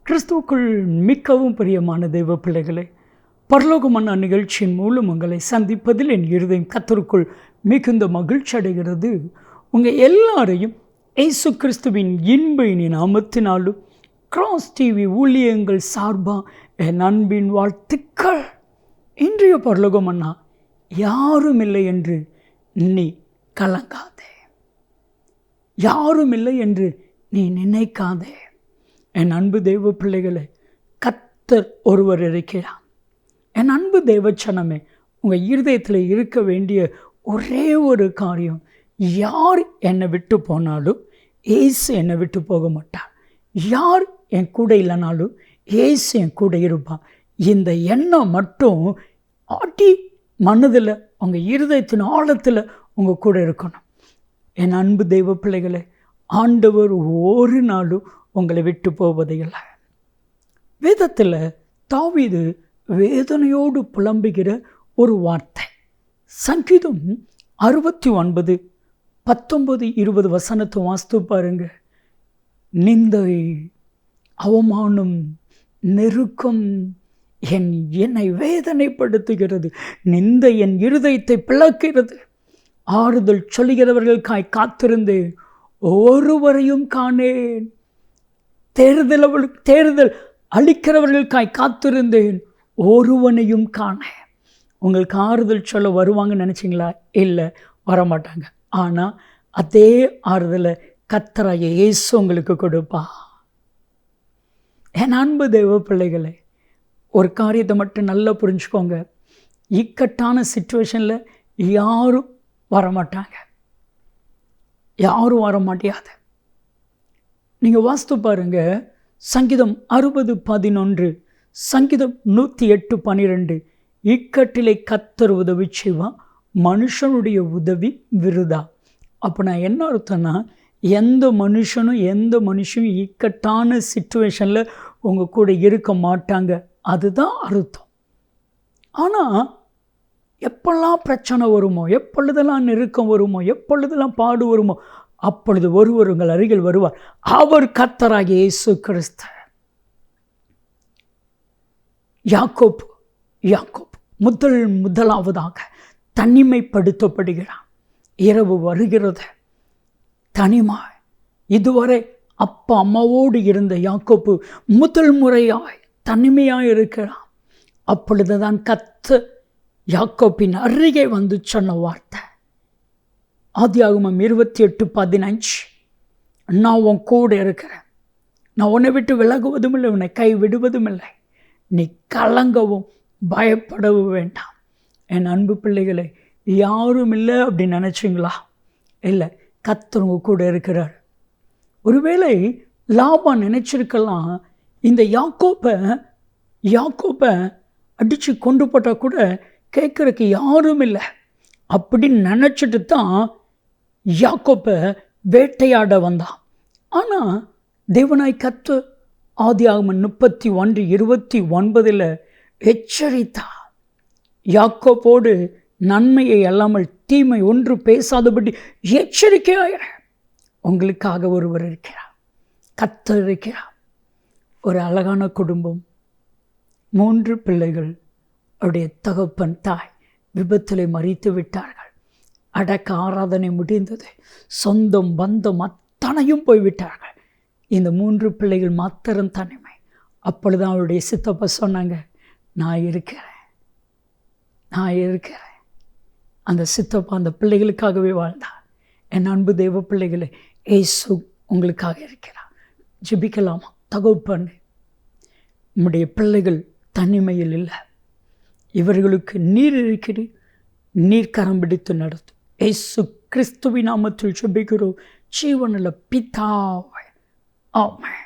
கிறிஸ்துவுக்குள் மிகவும் பிரியமான தெய்வ பிள்ளைகளே, பரலோக மன்னா நிகழ்ச்சியின் மூலம் உங்களை சந்திப்பதில் என் இருதயம் கர்த்தருக்குள் மிகுந்த மகிழ்ச்சி அடைகிறது. உங்கள் எல்லாரையும் இயேசு கிறிஸ்துவின் இன்ப இனி நாமத்தினாலும் கிராஸ் டிவி ஊழியங்கள் சார்பாக என் அன்பின் வாழ்த்துக்கள். இன்றைய பரலோக மன்னா, யாரும் இல்லை என்று நீ கலங்காதே, யாரும் இல்லை என்று நீ நினைக்காதே. என் அன்பு தெய்வ பிள்ளைகளை, கர்த்தர் ஒருவர் இருக்கிறார். என் அன்பு தெய்வச்சனமே, உங்கள் இருதயத்தில் இருக்க வேண்டிய ஒரே ஒரு காரியம், யார் என்னை விட்டு போனாலும் இயேசு என்னை விட்டு போக மாட்டார். யார் என் கூட இல்லைனாலும் இயேசு என் கூட இருப்பான். இந்த எண்ணம் மட்டும் ஆட்டி மனதில், உங்கள் இருதயத்தின் ஆழத்தில் உங்கள் கூட இருக்கணும். என் அன்பு தெய்வ பிள்ளைகளை, ஆண்டவர் ஒரு நாளும் உங்களை விட்டு போவதில்லை. வேதத்தில் தாவீது வேதனையோடு புலம்புகிற ஒரு வார்த்தை, சங்கீதம் 69, 19, 20 வசனத்தை வாசித்து பாருங்க. நிந்தை, அவமானம், நெருக்கம் என்னை வேதனைப்படுத்துகிறது. நிந்தை என் இருதயத்தை பிளக்கிறது. ஆறுதல் சொல்லுகிறவர்களுக்காய் காத்திருந்தேன், ஒருவரையும் காணேன். தேர்தல் அளிக்கிறவர்களுக்காய் காத்திருந்தேன், ஒருவனையும் காணேன். உங்களுக்கு ஆறுதல் சொல்ல வருவாங்கன்னு நினச்சிங்களா? இல்லை, வரமாட்டாங்க. ஆனால் அதே ஆறுதலை கர்த்தராகிய இயேசு உங்களுக்கு கொடுப்பா. என் அன்பு தெய்வ பிள்ளைகளை, ஒரு காரியத்தை மட்டும் நல்லா புரிஞ்சுக்கோங்க. இக்கட்டான சிச்சுவேஷனில் யாரும் வரமாட்டாங்க, யாரும் வர முடியாது. நீங்கள் வாஸ்து பாருங்க, சங்கீதம் 60:11, சங்கீதம் 108:12, இக்கட்டிலே கர்த்தர் உதவி செய்வா, மனுஷனுடைய உதவி விருதா. அப்போ நான் என்ன அர்த்தம்னா, எந்த மனுஷனும் இக்கட்டான சிச்சுவேஷனில் உங்கள் கூட இருக்க மாட்டாங்க, அதுதான் அர்த்தம். ஆனால் எப்பெல்லாம் பிரச்சனை வருமோ, எப்பொழுதெல்லாம் நெருக்கம் வருமோ, எப்பொழுதெல்லாம் பாடு வருமோ, அப்பொழுது ஒருவர் உங்கள் அருகில் வருவார். அவர் கர்த்தராகிய இயேசு கிறிஸ்து. யாக்கோப் முதலாவதாக தனிமைப்படுத்தப்படுகிறான். இரவு வருகிறது, தனிமை. இதுவரை அப்பா அம்மாவோடு இருந்த யாக்கோப்பு முதல் முறையாய் தனிமையாய் இருக்கிறான். அப்பொழுதுதான் கர்த்தர் யாக்கோப்பின் அருகே வந்து சொன்ன வார்த்தை, ஆதியாகமம் 28:15, நான் உன் கூட இருக்கிறேன், நான் உன்னை விட்டு விலகுவதும் இல்லை, உன்னை கை விடுவதும் இல்லை, நீ கலங்கவும் பயப்படவும் வேண்டாம். என் அன்பு பிள்ளைகளை, யாரும் இல்லை அப்படின்னு நினச்சிங்களா? இல்லை, கர்த்தர் உங்க கூட இருக்கிறார். ஒருவேளை லாபான் நினைச்சிருக்கலாம், இந்த யாக்கோப்பை அடித்து கொண்டு போட்டால் கூட கேட்குறக்கு யாரும் இல்லை அப்படின்னு நினச்சிட்டு தான் யாக்கோப்பை வேட்டையாட வந்தான். ஆனால் தேவனாய் கர்த்தர் ஆதியாகமம் 31:29 எச்சரித்தார். யாக்கோப்போடு நன்மையை அல்லாமல் தீமை ஒன்று பேசாதபடி எச்சரிக்கையாயிர. உங்களுக்காக ஒருவர் இருக்கிறார், கர்த்தர் இருக்கிறார். ஒரு அழகான குடும்பம், 3 பிள்ளைகள். அவருடைய தகப்பன் தாய் விபத்தில் மரித்து விட்டார்கள். அடக்க ஆராதனை முடிந்தது, சொந்தம் பந்தம் அத்தனையும் போய்விட்டார்கள். இந்த 3 பிள்ளைகள் மாத்திரம் தனிமை. அப்பொழுதுதான் அவருடைய சித்தப்பா சொன்னாங்க, நான் இருக்கிறேன். அந்த சித்தப்பா அந்த பிள்ளைகளுக்காகவே வாழ்ந்தார். என் அன்பு தெய்வ பிள்ளைகளை, இயேசு உங்களுக்காக இருக்கிறார். ஜெபிக்கலாமா? தகப்பனே, உம்முடைய பிள்ளைகள் தனிமையில் இல்லை, இவர்களுக்கு நீர் இருக்கிறது, நீர் கரம் பிடித்து நடத்தும். இயேசு கிறிஸ்துவின் நாமத்தில் ஜெபிக்கிறோம், ஜீவனுள்ள பிதாவே, ஆமென்,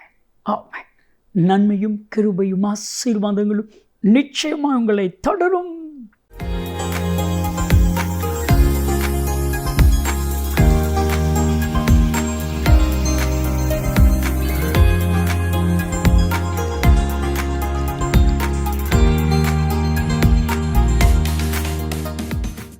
ஆமென். நன்மையும் கிருபையும் ஆசீர்வாதங்களும் நிச்சயமாக உங்களை தொடரும்.